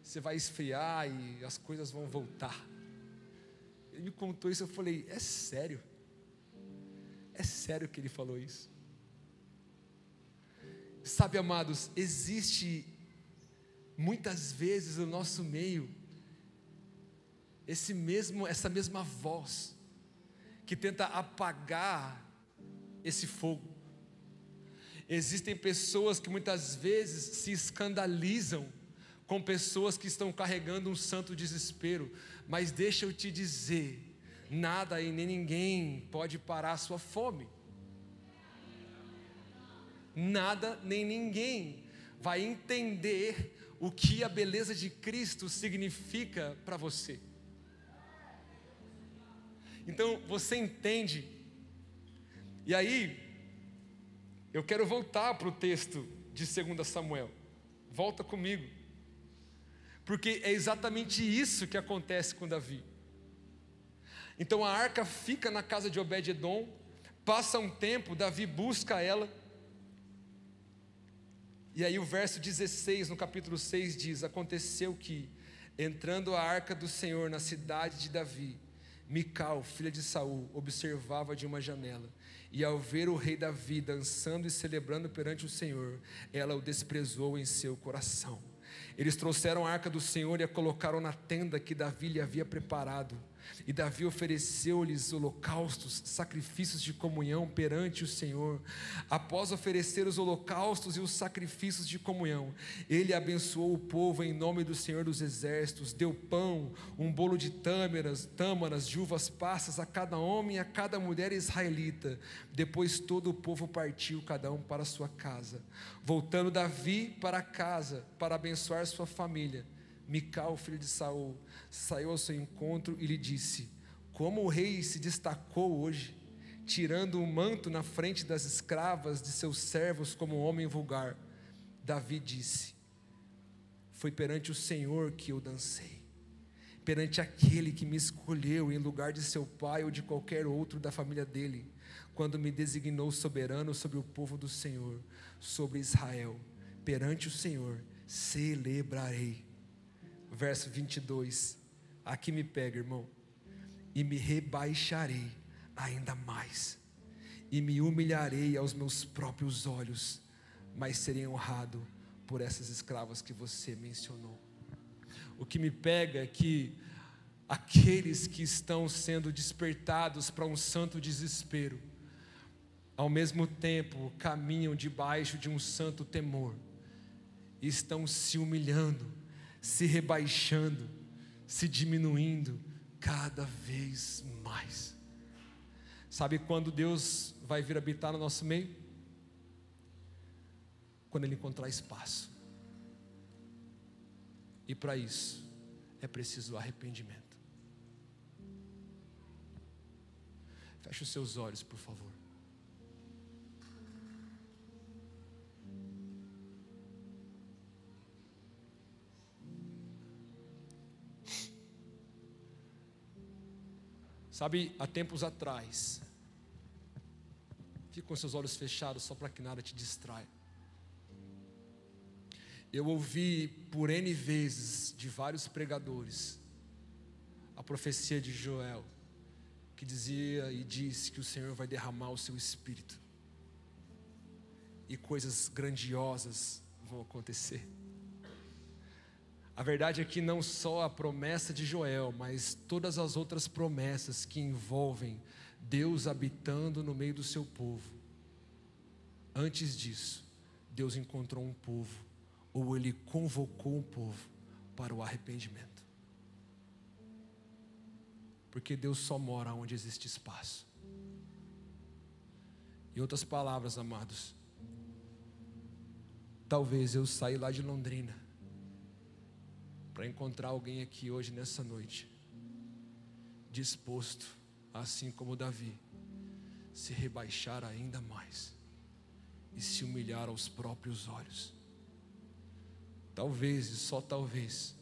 Você vai esfriar e as coisas vão voltar. Ele me contou isso, eu falei: é sério? É sério que ele falou isso? Sabe, amados, existe muitas vezes no nosso meio essa mesma voz que tenta apagar esse fogo. Existem pessoas que muitas vezes se escandalizam com pessoas que estão carregando um santo desespero, mas deixa eu te dizer, nada e nem ninguém pode parar a sua fome. Nada nem ninguém vai entender o que a beleza de Cristo significa para você. Então você entende? E aí, eu quero voltar para o texto de 2 Samuel. Volta comigo. Porque é exatamente isso que acontece com Davi. Então a arca fica na casa de Obed-edom. Passa um tempo, Davi busca ela. E aí o verso 16 no capítulo 6 diz: aconteceu que, entrando a arca do Senhor na cidade de Davi, Mical, filha de Saul, observava de uma janela, e ao ver o rei Davi dançando e celebrando perante o Senhor, ela o desprezou em seu coração. Eles trouxeram a arca do Senhor e a colocaram na tenda que Davi lhe havia preparado. E Davi ofereceu-lhes holocaustos, sacrifícios de comunhão perante o Senhor. Após oferecer os holocaustos e os sacrifícios de comunhão, ele abençoou o povo em nome do Senhor dos Exércitos, deu pão, um bolo de tâmaras, de uvas passas a cada homem e a cada mulher israelita. Depois todo o povo partiu, cada um para a sua casa. Voltando Davi para casa para abençoar sua família, Mical, filho de Saul, saiu ao seu encontro e lhe disse: como o rei se destacou hoje, tirando o manto na frente das escravas de seus servos como um homem vulgar. Davi disse: foi perante o Senhor que eu dancei, perante aquele que me escolheu em lugar de seu pai ou de qualquer outro da família dele, quando me designou soberano sobre o povo do Senhor, sobre Israel. Perante o Senhor celebrarei. Verso 22, aqui me pega, irmão. E me rebaixarei ainda mais, e me humilharei aos meus próprios olhos, mas serei honrado por essas escravas que você mencionou. O que me pega é que aqueles que estão sendo despertados para um santo desespero, ao mesmo tempo caminham debaixo de um santo temor, e estão se humilhando, se rebaixando, se diminuindo cada vez mais. Sabe quando Deus vai vir habitar no nosso meio? Quando Ele encontrar espaço. E para isso é preciso arrependimento. Feche os seus olhos, por favor. Sabe, há tempos atrás, fique com seus olhos fechados só para que nada te distraia. Eu ouvi por N vezes de vários pregadores a profecia de Joel, que dizia e disse que o Senhor vai derramar o seu Espírito e coisas grandiosas vão acontecer. A verdade é que não só a promessa de Joel, mas todas as outras promessas que envolvem Deus habitando no meio do seu povo. Antes disso, Deus encontrou um povo, ou Ele convocou um povo para o arrependimento. Porque Deus só mora onde existe espaço. Em outras palavras, amados, talvez eu saia lá de Londrina para encontrar alguém aqui hoje, nessa noite, disposto, assim como Davi, se rebaixar ainda mais e se humilhar aos próprios olhos. Talvez, e só talvez,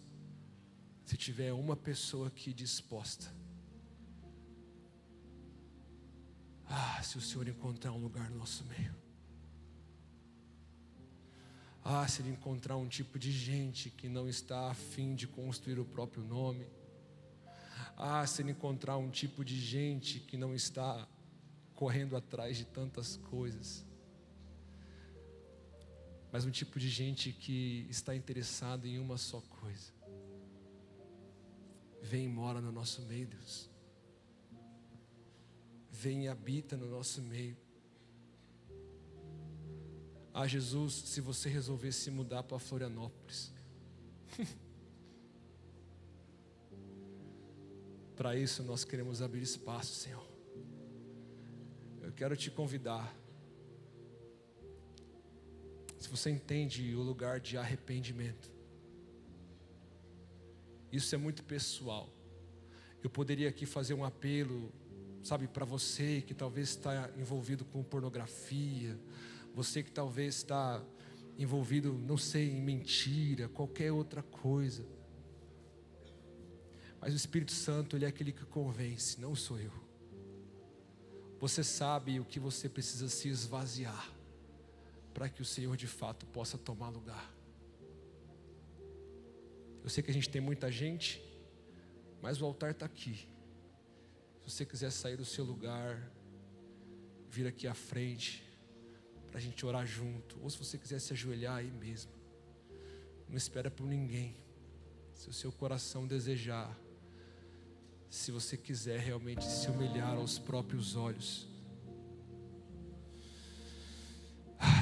se tiver uma pessoa aqui disposta, se o Senhor encontrar um lugar no nosso meio, se Ele encontrar um tipo de gente que não está a fim de construir o próprio nome, se Ele encontrar um tipo de gente que não está correndo atrás de tantas coisas, mas um tipo de gente que está interessado em uma só coisa, vem e mora no nosso meio, Deus. Vem e habita no nosso meio. Jesus, se você resolver se mudar para Florianópolis, para isso nós queremos abrir espaço, Senhor. Eu quero te convidar. Se você entende o lugar de arrependimento, isso é muito pessoal. Eu poderia aqui fazer um apelo, sabe, para você que talvez está envolvido com pornografia, você que talvez está envolvido, não sei, em mentira, qualquer outra coisa. Mas o Espírito Santo, Ele é aquele que convence, não sou eu. Você sabe o que você precisa se esvaziar para que o Senhor de fato possa tomar lugar. Eu sei que a gente tem muita gente, mas o altar está aqui. Se você quiser sair do seu lugar, vir aqui à frente, para a gente orar junto, ou se você quiser se ajoelhar aí mesmo, não espera por ninguém. Se o seu coração desejar, se você quiser realmente se humilhar aos próprios olhos,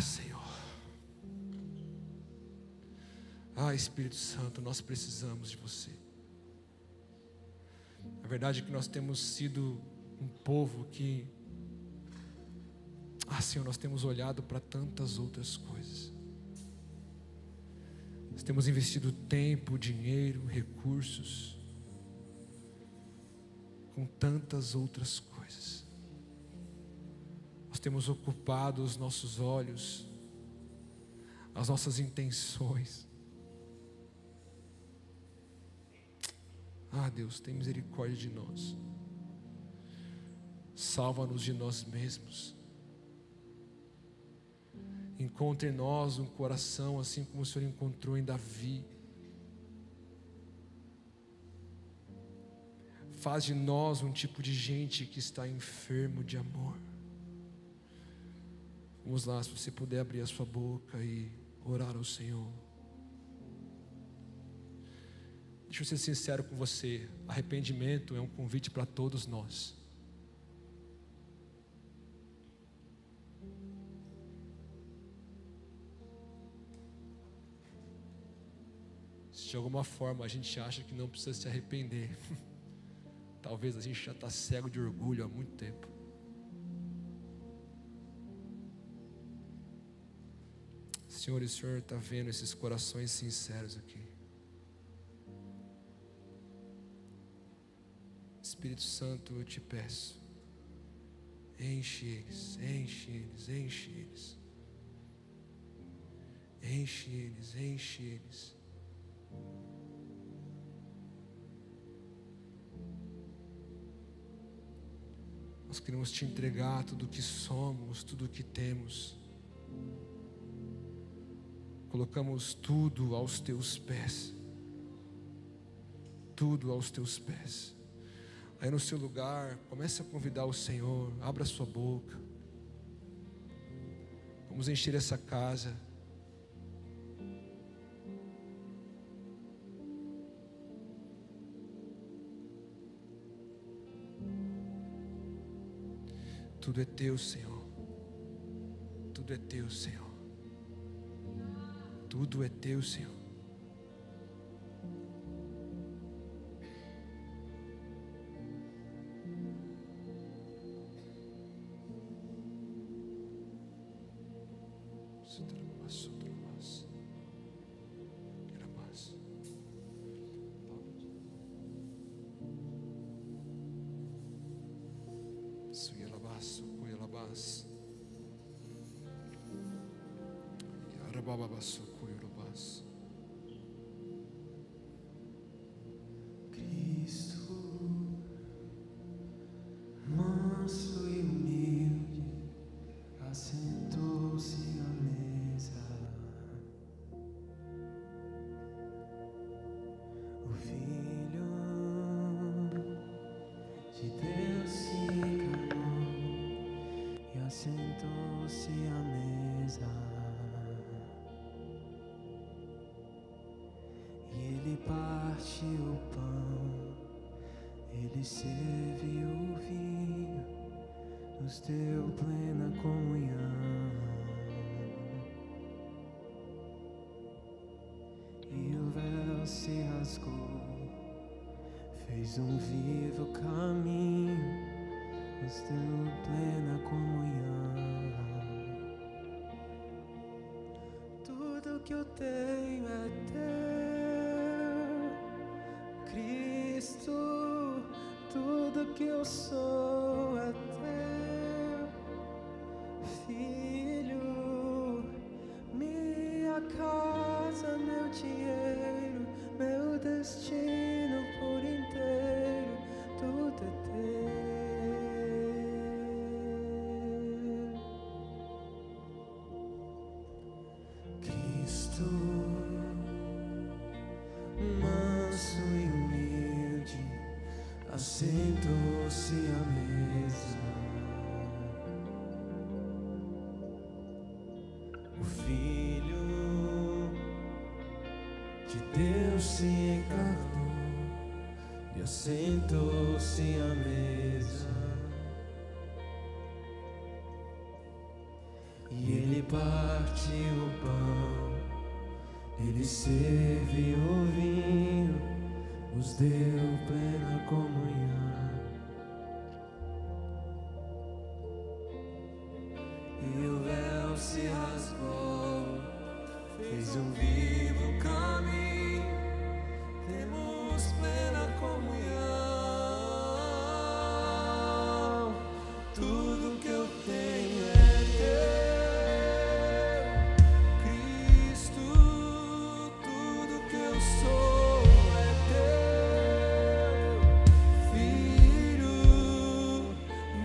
Senhor, Espírito Santo, nós precisamos de você. A verdade é que nós temos sido um povo que, Senhor, nós temos olhado para tantas outras coisas. Nós temos investido tempo, dinheiro, recursos com tantas outras coisas. Nós temos ocupado os nossos olhos, as nossas intenções. Deus, tem misericórdia de nós. Salva-nos de nós mesmos. Encontre em nós um coração assim como o Senhor encontrou em Davi. Faz de nós um tipo de gente que está enfermo de amor. Vamos lá, se você puder abrir a sua boca e orar ao Senhor. Deixa eu ser sincero com você, arrependimento é um convite para todos nós. Se de alguma forma a gente acha que não precisa se arrepender, talvez a gente já está cego de orgulho há muito tempo. Senhor, o Senhor está vendo esses corações sinceros aqui. Espírito Santo, eu te peço, enche eles, enche eles, enche eles, enche eles, enche eles. Nós queremos te entregar tudo o que somos, tudo o que temos. Colocamos tudo aos teus pés, tudo aos teus pés. Aí no seu lugar, comece a convidar o Senhor, abra sua boca. Vamos encher essa casa. Tudo é teu, Senhor. Tudo é teu, Senhor. Tudo é teu, Senhor. Cristo, manso e humilde, assentou-se à mesa. O Filho de Deus se encarnou e assentou-se à mesa. E ele partiu o pão, ele serviu o vinho, nos deu plena comunhão. E o véu se rasgou, fez um vivo caminho, nos deu plena comunhão. Tudo que eu tenho é teu, Cristo. Tudo que eu sou é teu, Filho. Minha casa, meu dinheiro, meu destino por inteiro, tudo é teu. Cristo, manso e humilde, assentou-se à mesa. O Filho de Deus se encarnou e assentou-se à mesa. E ele partiu o pão, ele serviu o vinho, nos deu plena comunhão. E o véu se rasgou, fez um vivo caminho, temos plena comunhão. Tudo que eu tenho é teu, Cristo. Tudo que eu sou é teu, Filho.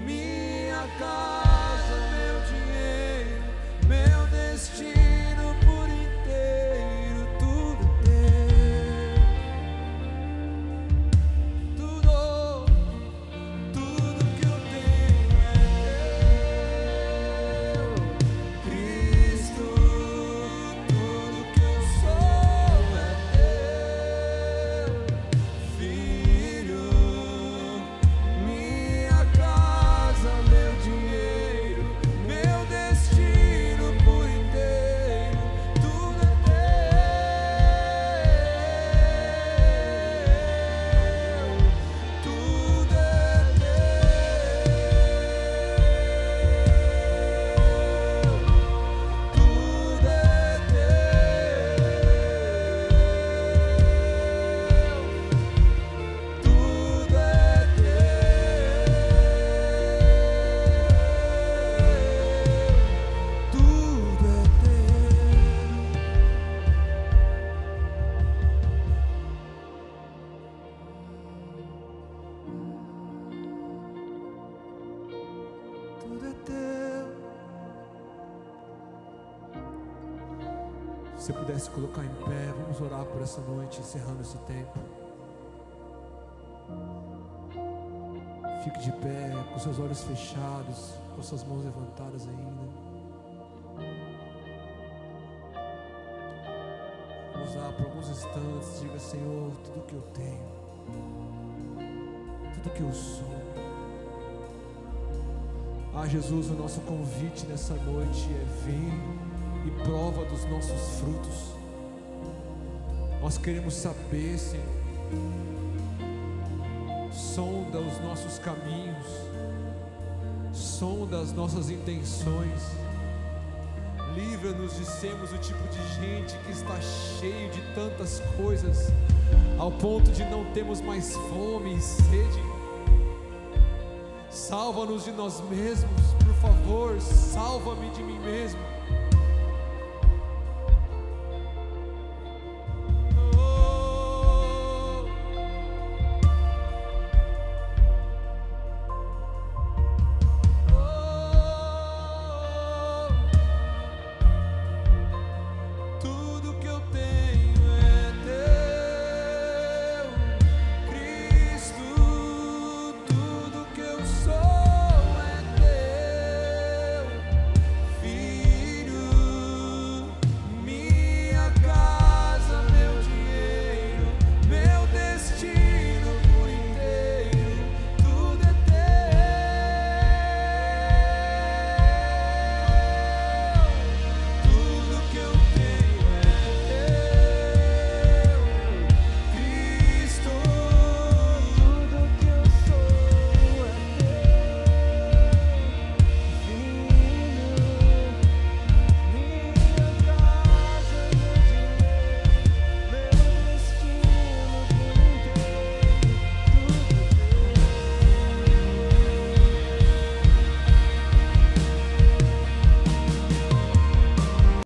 Minha casa, meu dinheiro, meu destino por inteiro, tudo teu. Tudo que eu tenho é teu, Cristo. Tudo que eu sou é teu, Filho. Minha casa, meu dinheiro, meu destino por inteiro, tudo é teu, tudo é teu. Se você pudesse colocar em pé, vamos orar por essa noite, encerrando esse tempo. Fique de pé, com seus olhos fechados, com suas mãos levantadas ainda. Vamos lá por alguns instantes, diga: Senhor, tudo que eu tenho, tudo que eu sou. Ah, Jesus, o nosso convite nessa noite é: vem e prova dos nossos frutos. Nós queremos saber, Senhor, sonda os nossos caminhos, sonda as nossas intenções, livra-nos de sermos o tipo de gente que está cheio de tantas coisas, ao ponto de não termos mais fome e sede. Salva-nos de nós mesmos, por favor, salva-me de mim mesmo.